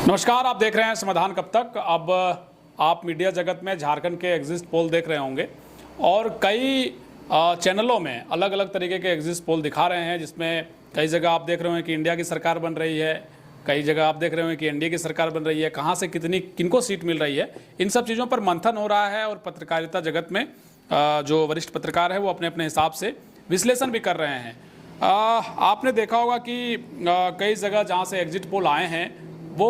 नमस्कार, आप देख रहे हैं समाधान कब तक। अब आप मीडिया जगत में झारखंड के एग्जिट पोल देख रहे होंगे और कई चैनलों में अलग अलग तरीके के एग्जिट पोल दिखा रहे हैं, जिसमें कई जगह आप देख रहे होंगे कि इंडिया की सरकार बन रही है, कई जगह आप देख रहे होंगे कि एनडीए की सरकार बन रही है, कहाँ से कितनी किनको सीट मिल रही है। इन सब चीज़ों पर मंथन हो रहा है और पत्रकारिता जगत में जो वरिष्ठ पत्रकार है वो अपने अपने हिसाब से विश्लेषण भी कर रहे हैं। आपने देखा होगा कि कई जगह जहाँ से एग्जिट पोल आए हैं वो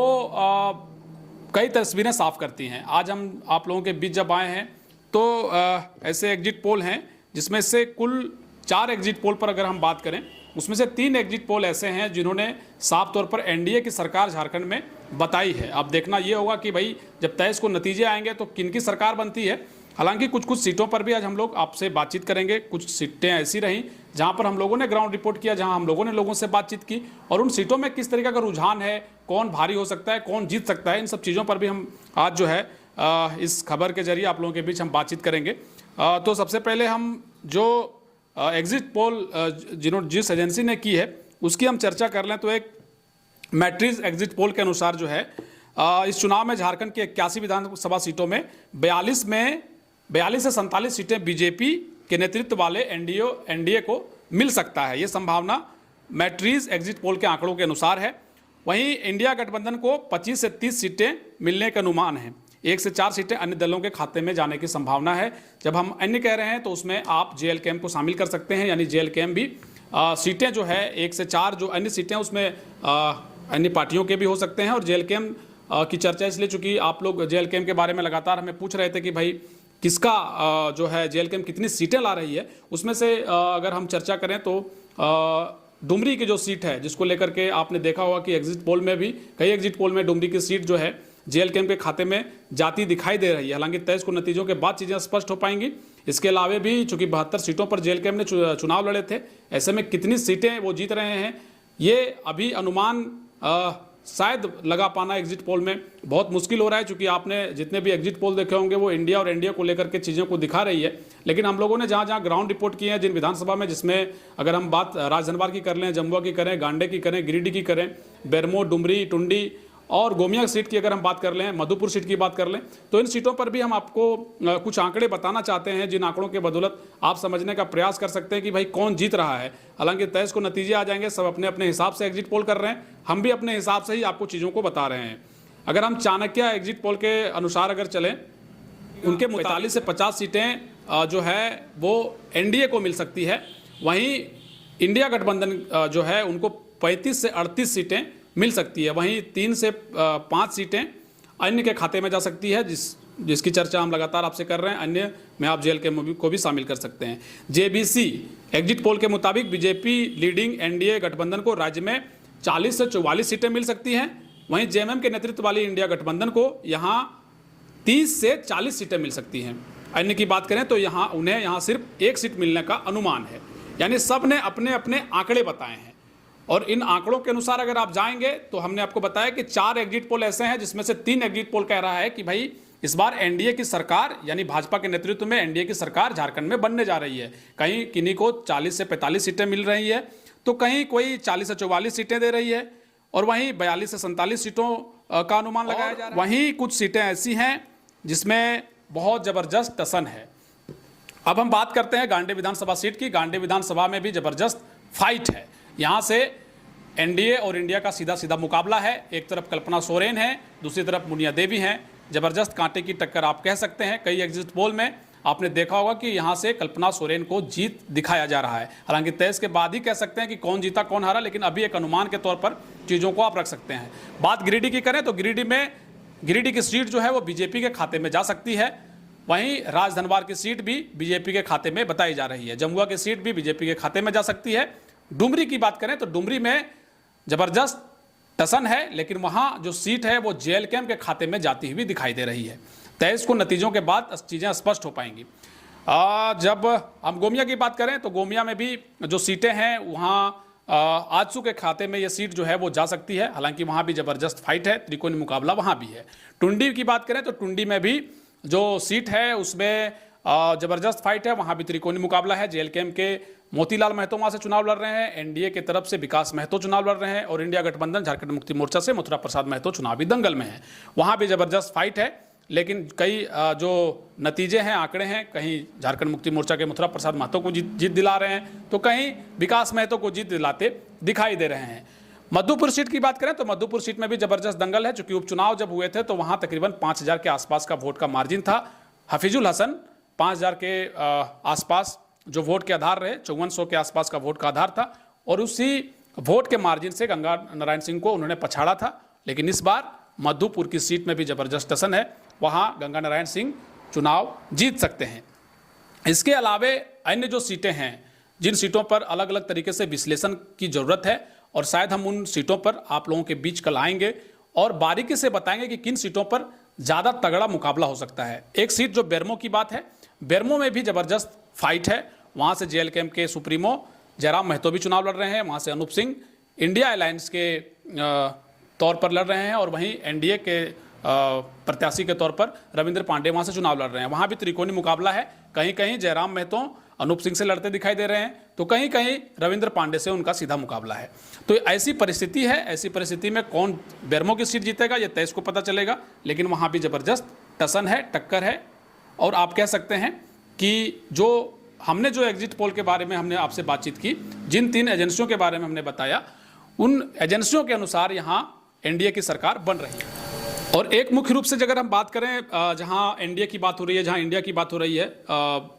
कई तस्वीरें साफ करती हैं। आज हम आप लोगों के बीच जब आए हैं तो ऐसे एग्जिट पोल हैं जिसमें से कुल 4 एग्जिट पोल पर अगर हम बात करें, उसमें से 3 एग्जिट पोल ऐसे हैं जिन्होंने साफ तौर पर एनडीए की सरकार झारखंड में बताई है। अब देखना ये होगा कि भाई जब 23 को नतीजे आएंगे तो किनकी सरकार बनती है। हालांकि कुछ कुछ सीटों पर भी आज हम लोग आपसे बातचीत करेंगे। कुछ सीटें ऐसी रहीं जहां पर हम लोगों ने ग्राउंड रिपोर्ट किया, जहां हम लोगों ने लोगों से बातचीत की और उन सीटों में किस तरीके का रुझान है, कौन भारी हो सकता है, कौन जीत सकता है, इन सब चीज़ों पर भी हम आज जो है इस खबर के जरिए आप लोगों के बीच हम बातचीत करेंगे। तो सबसे पहले हम जो एग्जिट पोल जिस एजेंसी ने की है उसकी हम चर्चा कर लें तो एक मैट्रिक्स एग्जिट पोल के अनुसार जो है इस चुनाव में झारखंड की 81 विधानसभा सीटों में 42 से 47 सीटें बीजेपी के नेतृत्व वाले एनडीए को मिल सकता है। ये संभावना मैट्रिक्स एग्जिट पोल के आंकड़ों के अनुसार है। वहीं इंडिया गठबंधन को 25 से 30 सीटें मिलने का अनुमान है। 1 से 4 सीटें अन्य दलों के खाते में जाने की संभावना है। जब हम अन्य कह रहे हैं तो उसमें आप जेएलकेएम को शामिल कर सकते हैं, यानी जेएलकेएम भी सीटें जो है 1 से 4 जो अन्य सीटें उसमें अन्य पार्टियों के भी हो सकते हैं। और जेएलकेएम की चर्चा इसलिए, चूंकि आप लोग जेएलकेएम के बारे में लगातार हमें पूछ रहे थे कि भाई किसका जो है जेएलकेएम कितनी सीटें ला रही है, उसमें से अगर हम चर्चा करें तो डुमरी की जो सीट है जिसको लेकर के आपने देखा होगा कि एग्जिट पोल में भी कई एग्जिट पोल में डुमरी की सीट जो है जेएलकेएम के खाते में जाती दिखाई दे रही है। हालांकि 23 को नतीजों के बाद चीज़ें स्पष्ट हो पाएंगी। इसके अलावा भी चूंकि 72 सीटों पर जेएलकेएम ने चुनाव लड़े थे, ऐसे में कितनी सीटें वो जीत रहे हैं ये अभी अनुमान शायद लगा पाना एग्जिट पोल में बहुत मुश्किल हो रहा है। चूंकि आपने जितने भी एग्जिट पोल देखे होंगे वो इंडिया और एनडीए को लेकर के चीज़ों को दिखा रही है, लेकिन हम लोगों ने जहां जहां ग्राउंड रिपोर्ट की है जिन विधानसभा में, जिसमें अगर हम बात राजधनवार की कर लें, जमुआ की करें, गांडे की करें, गिरिडीह की करें, बेरमो, डुमरी, टुंडी और गोमिया सीट की अगर हम बात कर लें, मधुपुर सीट की बात कर लें, तो इन सीटों पर भी हम आपको कुछ आंकड़े बताना चाहते हैं जिन आंकड़ों के बदौलत आप समझने का प्रयास कर सकते हैं कि भाई कौन जीत रहा है। हालांकि 23 को नतीजे आ जाएंगे, सब अपने अपने हिसाब से एग्जिट पोल कर रहे हैं, हम भी अपने हिसाब से ही आपको चीज़ों को बता रहे हैं। अगर हम चाणक्य एग्जिट पोल के अनुसार अगर चलें, उनके 45 से 50 सीटें जो है वो एनडीए को मिल सकती है। वहीं इंडिया गठबंधन जो है उनको 35 से 38 सीटें मिल सकती है। वहीं 3 से 5 सीटें अन्य के खाते में जा सकती है, जिसकी चर्चा हम लगातार आपसे कर रहे हैं। अन्य में आप जेएलकेएम को भी शामिल कर सकते हैं। जेबीसी एग्जिट पोल के मुताबिक बीजेपी लीडिंग एनडीए गठबंधन को राज्य में 40 से 44 सीटें मिल सकती हैं। वहीं जेएमएम के नेतृत्व वाली इंडिया गठबंधन को यहाँ 30 से 40 सीटें मिल सकती हैं। अन्य की बात करें तो उन्हें यहाँ सिर्फ 1 सीट मिलने का अनुमान है। यानी सब ने अपने अपने आंकड़े बताए हैं और इन आंकड़ों के अनुसार अगर आप जाएंगे तो हमने आपको बताया कि 4 एग्जिट पोल ऐसे हैं जिसमें से 3 एग्जिट पोल कह रहा है कि भाई इस बार एनडीए की सरकार यानी भाजपा के नेतृत्व में एनडीए की सरकार झारखंड में बनने जा रही है। कहीं किन्हीं को 40 से 45 सीटें मिल रही है तो कहीं कोई 40 से 44 सीटें दे रही है और वहीं 42 से 47 सीटों का अनुमान लगाया जा रहा है। वहीं कुछ सीटें ऐसी हैं जिसमें बहुत जबरदस्त टसन है। अब हम बात करते हैं गांडे विधानसभा सीट की। गांडे विधानसभा में भी जबरदस्त फाइट है। यहाँ से एनडीए और इंडिया का सीधा सीधा मुकाबला है। एक तरफ कल्पना सोरेन है, दूसरी तरफ मुनिया देवी हैं। जबरदस्त कांटे की टक्कर आप कह सकते हैं। कई एग्जिट पोल में आपने देखा होगा कि यहाँ से कल्पना सोरेन को जीत दिखाया जा रहा है। हालांकि 23 के बाद ही कह सकते हैं कि कौन जीता कौन हारा, लेकिन अभी एक अनुमान के तौर पर चीज़ों को आप रख सकते हैं। बात गिरिडीह की करें तो गिरिडीह की सीट जो है वो बीजेपी के खाते में जा सकती है। वहीं राजधनवार की सीट भी बीजेपी के खाते में बताई जा रही है। जमुआ की सीट भी बीजेपी के खाते में जा सकती है। डुमरी की बात करें तो डुमरी में जबरदस्त टसन है, लेकिन वहां जो सीट है वो जेएलकेएम के खाते में जाती हुई दिखाई दे रही है। 23 को नतीजों के बाद चीज़ें स्पष्ट हो पाएंगी। जब हम गोमिया की बात करें तो गोमिया में भी जो सीटें हैं वहां आजसू के खाते में ये सीट जो है वो जा सकती है। हालांकि वहां भी जबरदस्त फाइट है, त्रिकोणीय मुकाबला वहां भी है। टुंडी की बात करें तो टुंडी में भी जो सीट है उसमें जबरदस्त फाइट है, वहां भी त्रिकोणीय मुकाबला है। जेएलकेएम के मोतीलाल महतो वहां से चुनाव लड़ रहे हैं, एनडीए की तरफ से विकास महतो चुनाव लड़ रहे हैं और इंडिया गठबंधन झारखंड मुक्ति मोर्चा से मथुरा प्रसाद महतो चुनावी दंगल में है। वहां भी जबरदस्त फाइट है, लेकिन कई जो नतीजे हैं, आंकड़े हैं, कहीं झारखंड मुक्ति मोर्चा के मथुरा प्रसाद महतो को जीत दिला रहे हैं तो कहीं विकास महतो को जीत दिलाते दिखाई दे रहे हैं। मधुपुर सीट की बात करें तो मधुपुर सीट में भी जबरदस्त दंगल है, चूंकि उपचुनाव जब हुए थे तो वहां तकरीबन 5000 के आसपास का वोट का मार्जिन था। हफीजुल हसन 5000 के आसपास जो वोट के आधार रहे, 5400 के आसपास का वोट का आधार था और उसी वोट के मार्जिन से गंगा नारायण सिंह को उन्होंने पछाड़ा था। लेकिन इस बार मधुपुर की सीट में भी जबरदस्त टसन है, वहां गंगा नारायण सिंह चुनाव जीत सकते हैं। इसके अलावे अन्य जो सीटें हैं, जिन सीटों पर अलग अलग तरीके से विश्लेषण की जरूरत है और शायद हम उन सीटों पर आप लोगों के बीच कल आएंगे और बारीकी से बताएंगे कि किन सीटों पर ज़्यादा तगड़ा मुकाबला हो सकता है। एक सीट जो बेरमो की बात है, बेरमो में भी जबरदस्त फाइट है। वहाँ से जेएलकेएम के सुप्रीमो जयराम महतो भी चुनाव लड़ रहे हैं, वहाँ से अनूप सिंह इंडिया अलायंस के तौर पर लड़ रहे हैं और वहीं एनडीए के प्रत्याशी के तौर पर रविंद्र पांडे वहाँ से चुनाव लड़ रहे हैं। वहाँ भी त्रिकोणीय मुकाबला है, कहीं कहीं जयराम महतो अनूप सिंह से लड़ते दिखाई दे रहे हैं तो कहीं कहीं रविंद्र पांडे से उनका सीधा मुकाबला है। तो ऐसी परिस्थिति है, ऐसी परिस्थिति में कौन बेरमो की सीट जीतेगा ये 23 को पता चलेगा, लेकिन वहाँ भी जबरदस्त टसन है, टक्कर है। और आप कह सकते हैं कि जो हमने जो एग्जिट पोल के बारे में हमने आपसे बातचीत की, जिन 3 एजेंसियों के बारे में हमने बताया, उन एजेंसियों के अनुसार यहाँ एनडीए की सरकार बन रही है। और एक मुख्य रूप से अगर हम बात करें, जहाँ एनडीए की बात हो रही है, जहाँ इंडिया की बात हो रही है,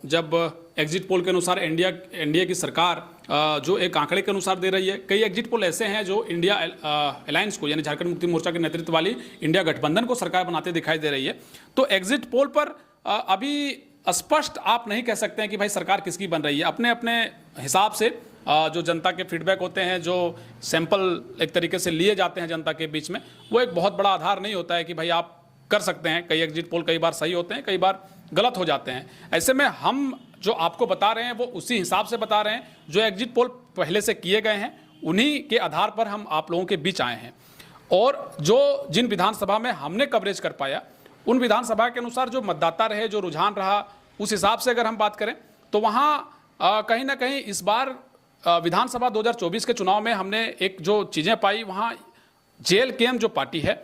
जब एग्जिट पोल के अनुसार एनडीए की सरकार जो एक आंकड़े के अनुसार दे रही है, कई एग्जिट पोल ऐसे हैं जो इंडिया अलायंस को यानी झारखंड मुक्ति मोर्चा के नेतृत्व वाली इंडिया गठबंधन को सरकार बनाते दिखाई दे रही है। तो एग्जिट पोल पर अभी स्पष्ट आप नहीं कह सकते हैं कि भाई सरकार किसकी बन रही है। अपने अपने हिसाब से जो जनता के फीडबैक होते हैं, जो सैंपल एक तरीके से लिए जाते हैं जनता के बीच में, वो एक बहुत बड़ा आधार नहीं होता है कि भाई आप कर सकते हैं। कई एग्जिट पोल कई बार सही होते हैं, कई बार गलत हो जाते हैं। ऐसे में हम जो आपको बता रहे हैं वो उसी हिसाब से बता रहे हैं, जो एग्जिट पोल पहले से किए गए हैं उन्हीं के आधार पर हम आप लोगों के बीच आए हैं। और जो जिन विधानसभा में हमने कवरेज कर पाया, उन विधानसभा के अनुसार जो मतदाता रहे, जो रुझान रहा, उस हिसाब से अगर हम बात करें तो वहाँ कहीं ना कहीं इस बार विधानसभा 2024 के चुनाव में हमने एक जो चीज़ें पाई, वहाँ जेएलकेएम जो पार्टी है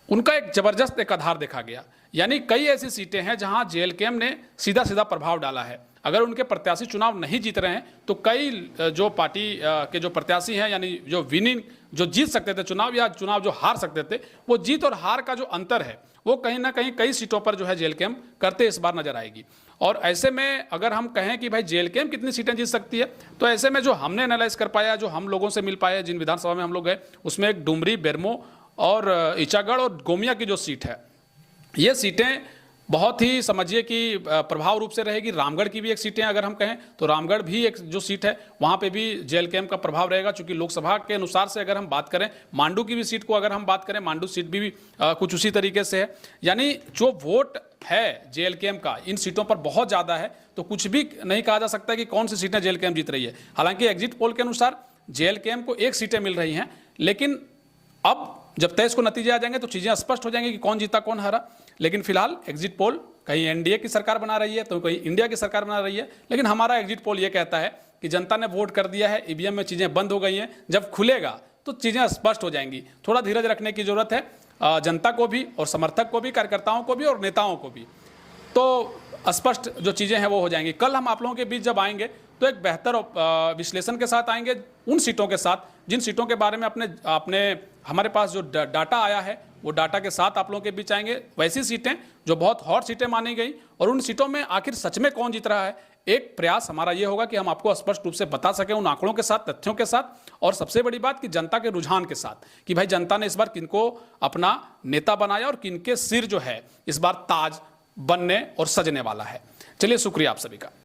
उनका एक जबरदस्त एक आधार देखा गया। यानी कई ऐसी सीटें हैं जहां जेएलकेएम ने सीधा सीधा प्रभाव डाला है। अगर उनके प्रत्याशी चुनाव नहीं जीत रहे हैं तो कई जो पार्टी के जो प्रत्याशी हैं, यानी जो विनिंग जो जीत सकते थे चुनाव या चुनाव जो हार सकते थे, वो जीत और हार का जो अंतर है वो कहीं ना कहीं कई सीटों पर जो है जेएलकेएम करते इस बार नजर आएगी। और ऐसे में अगर हम कहें कि भाई जेएलकेएम कितनी सीटें जीत सकती है, तो ऐसे में जो हमने एनालाइज कर पाया, जो हम लोगों से मिल पाए, जिन विधानसभा में हम लोग गए, उसमें एक डुमरी, बेरमो और ईचागढ़ और गोमिया की जो सीट है, ये सीटें बहुत ही समझिए कि प्रभाव रूप से रहेगी। रामगढ़ की भी एक सीटें अगर हम कहें तो रामगढ़ भी एक जो सीट है वहाँ पे भी जेएलकेएम का प्रभाव रहेगा, चूंकि लोकसभा के अनुसार से अगर हम बात करें, मांडू की भी सीट को अगर हम बात करें, मांडू सीट भी कुछ उसी तरीके से है। यानी जो वोट है जेएलकेएम का इन सीटों पर बहुत ज़्यादा है, तो कुछ भी नहीं कहा जा सकता कि कौन सी सीटें जेएलकेएम जीत रही है। हालांकि एग्जिट पोल के अनुसार जेएलकेएम को 1 सीटें मिल रही हैं, लेकिन अब जब 23 को नतीजे आ जाएंगे तो चीज़ें स्पष्ट हो जाएंगी कि कौन जीता कौन हारा। लेकिन फिलहाल एग्जिट पोल कहीं एनडीए की सरकार बना रही है तो कहीं इंडिया की सरकार बना रही है, लेकिन हमारा एग्जिट पोल ये कहता है कि जनता ने वोट कर दिया है, ईवीएम में चीज़ें बंद हो गई हैं, जब खुलेगा तो चीज़ें स्पष्ट हो जाएंगी। थोड़ा धीरज रखने की जरूरत है जनता को भी और समर्थक को भी, कार्यकर्ताओं को भी और नेताओं को भी, तो स्पष्ट जो चीज़ें हैं वो हो जाएंगी। कल हम आप लोगों के बीच जब आएंगे तो एक बेहतर विश्लेषण के साथ आएंगे, उन सीटों के साथ जिन सीटों के बारे में अपने हमारे पास जो डाटा आया है वो डाटा के साथ आप लोगों के बीच आएंगे। वैसी सीटें जो बहुत हॉट सीटें मानी गई और उन सीटों में आखिर सच में कौन जीत रहा है, एक प्रयास हमारा ये होगा कि हम आपको स्पष्ट रूप से बता सकें उन आंकड़ों के साथ, तथ्यों के साथ, और सबसे बड़ी बात कि जनता के रुझान के साथ, कि भाई जनता ने इस बार किनको अपना नेता बनाया और किनके सिर जो है इस बार ताज बनने और सजने वाला है। चलिए, शुक्रिया आप सभी का।